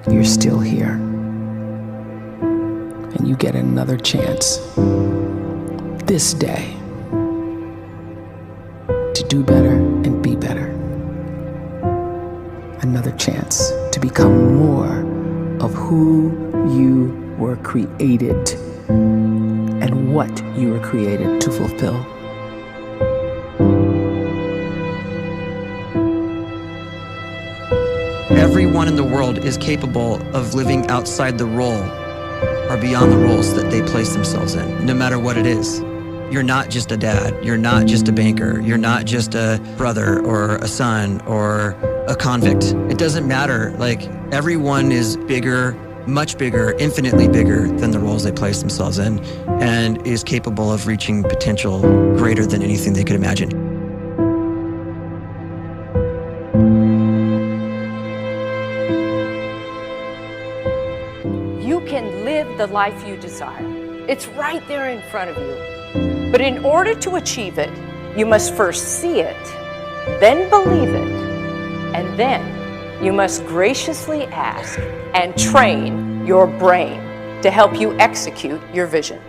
you're still here. And you get another chance this day to do better and be better. Another chance to become more of who you were created and what you were created to fulfill. Everyone in the world is capable of living outside the role or beyond the roles that they place themselves in, no matter what it is. You're not just a dad, you're not just a banker, you're not just a brother or a son or a convict. It doesn't matter. Like, everyone is bigger, much bigger, infinitely bigger than the roles they place themselves in, and is capable of reaching potential greater than anything they could imagine. You can live the life you desire. It's right there in front of you. But in order to achieve it, you must first see it, then believe it, and then you must graciously ask and train your brain to help you execute your vision.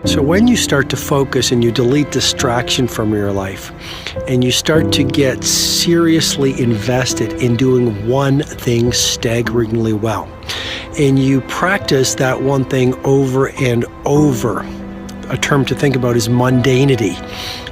So when you start to focus and you delete distraction from your life, and you start to get seriously invested in doing one thing staggeringly well, and you practice that one thing over and over, a term to think about is mundanity.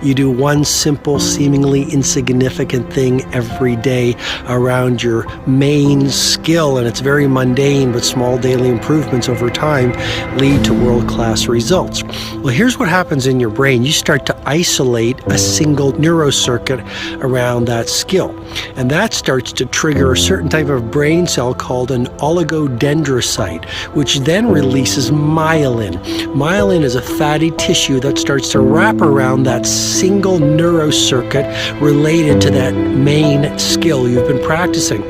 You do one simple, seemingly insignificant thing every day around your main skill, and it's very mundane, but small daily improvements over time lead to world-class results. Well, here's what happens in your brain. You start to isolate a single neurocircuit around that skill, and that starts to trigger a certain type of brain cell called an oligodendrocyte, which then releases myelin. Myelin is a fatty tissue that starts to wrap around that single neurocircuit related to that main skill you've been practicing.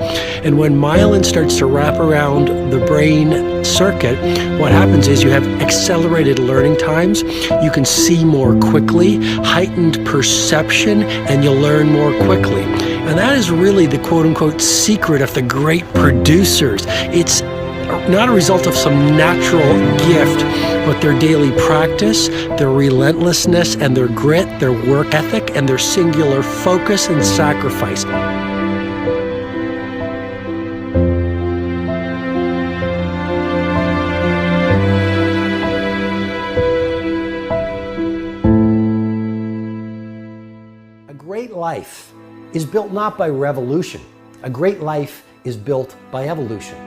And when myelin starts to wrap around the brain circuit, what happens is you have accelerated learning times, you can see more quickly, heightened perception, and you'll learn more quickly. And that is really the quote-unquote secret of the great producers. It's not a result of some natural gift, but their daily practice, their relentlessness and their grit, their work ethic, and their singular focus and sacrifice. A great life is built not by revolution. A great life is built by evolution.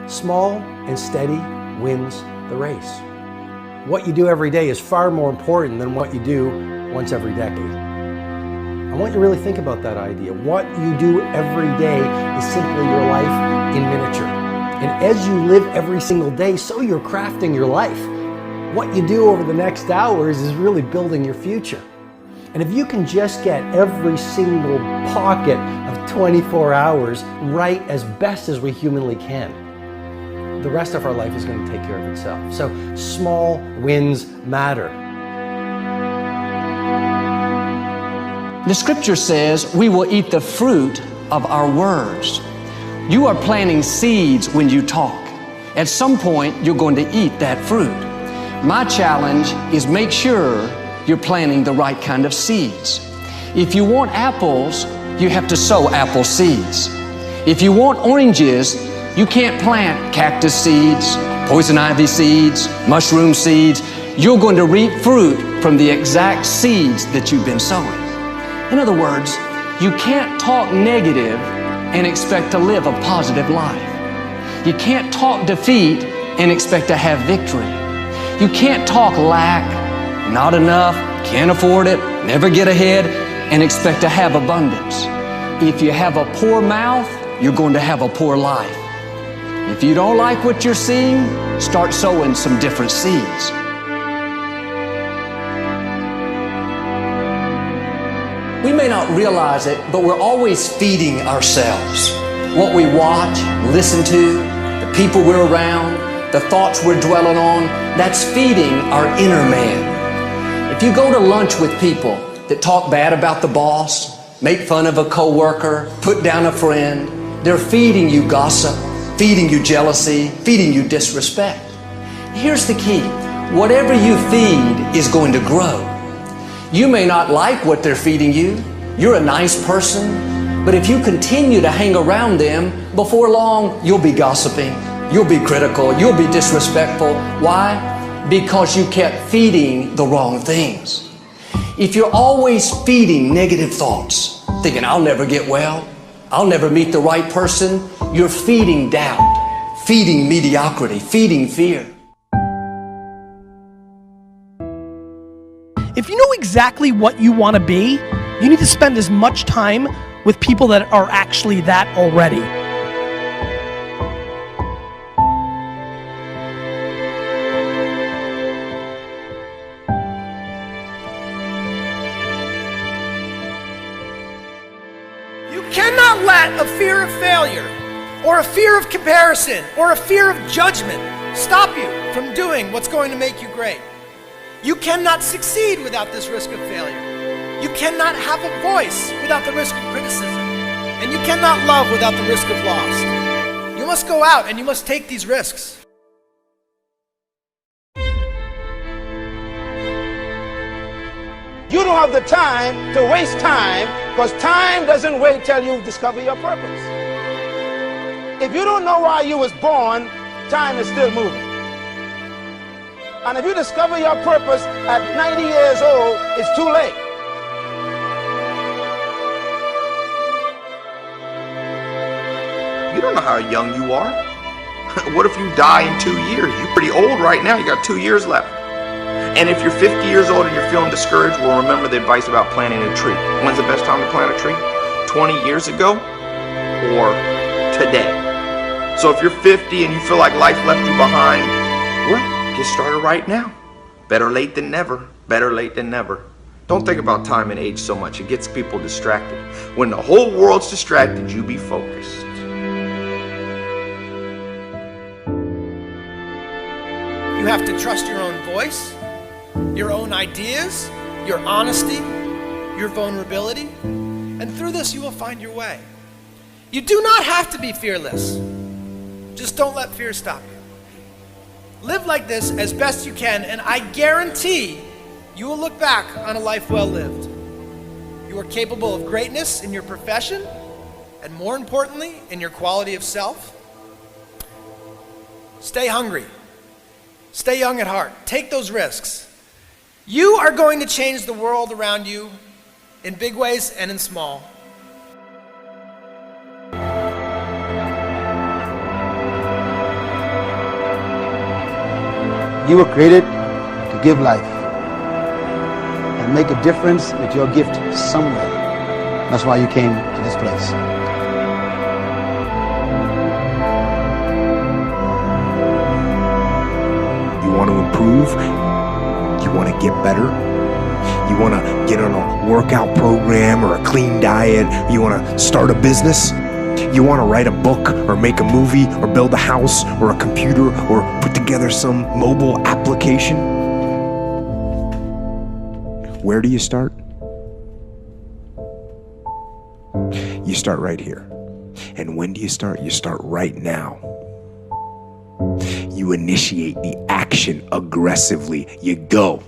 Small and steady wins the race. What you do every day is far more important than what you do once every decade. I want you to really think about that idea. What you do every day is simply your life in miniature. And as you live every single day, so you're crafting your life. What you do over the next hours is really building your future. And if you can just get every single pocket of 24 hours right as best as we humanly can, the rest of our life is going to take care of itself. So small wins matter. The scripture says we will eat the fruit of our words. You are planting seeds when you talk. At some point, you're going to eat that fruit. My challenge is make sure you're planting the right kind of seeds. If you want apples, you have to sow apple seeds. If you want oranges, you can't plant cactus seeds, poison ivy seeds, mushroom seeds. You're going to reap fruit from the exact seeds that you've been sowing. In other words, you can't talk negative and expect to live a positive life. You can't talk defeat and expect to have victory. You can't talk lack, not enough, can't afford it, never get ahead, and expect to have abundance. If you have a poor mouth, you're going to have a poor life. If you don't like what you're seeing, start sowing some different seeds. We may not realize it, but we're always feeding ourselves. What we watch, listen to, the people we're around, the thoughts we're dwelling on, that's feeding our inner man. If you go to lunch with people that talk bad about the boss, make fun of a coworker, put down a friend. They're feeding you gossip, feeding you jealousy, feeding you disrespect. Here's the key. Whatever you feed is going to grow. You may not like what they're feeding you. You're a nice person, but if you continue to hang around them, before long, you'll be gossiping, you'll be critical, you'll be disrespectful. Why? Because you kept feeding the wrong things. If you're always feeding negative thoughts, thinking, I'll never get well, I'll never meet the right person, you're feeding doubt, feeding mediocrity, feeding fear. If you know exactly what you want to be, you need to spend as much time with people that are actually that already. You cannot let a fear of failure, or a fear of comparison, or a fear of judgment stop you from doing what's going to make you great. You cannot succeed without this risk of failure. You cannot have a voice without the risk of criticism. And you cannot love without the risk of loss. You must go out and you must take these risks. You don't have the time to waste time, because time doesn't wait till you discover your purpose. If you don't know why you was born, time is still moving. And if you discover your purpose at 90 years old, it's too late. You don't know how young you are. What if you die in 2 years? You're pretty old right now. You got 2 years left. And if you're 50 years old and you're feeling discouraged, well, remember the advice about planting a tree. When's the best time to plant a tree? 20 years ago or today? So if you're 50 and you feel like life left you behind, well, get started right now. Better late than never. Better late than never. Don't think about time and age so much. It gets people distracted. When the whole world's distracted, you be focused. You have to trust your own voice, your own ideas, your honesty, your vulnerability, and through this you will find your way. You do not have to be fearless. Just don't let fear stop you. Live like this as best you can, and I guarantee you will look back on a life well lived. You are capable of greatness in your profession, and more importantly, in your quality of self. Stay hungry. Stay young at heart. Take those risks. You are going to change the world around you in big ways and in small. You were created to give life and make a difference with your gift somewhere. That's why you came to this place. You want to improve? You want to get better? You want to get on a workout program or a clean diet? You want to start a business? You want to write a book or make a movie or build a house or a computer or put together some mobile application? Where do you start? You start right here. And when do you start? You start right now. You initiate the action aggressively. You go.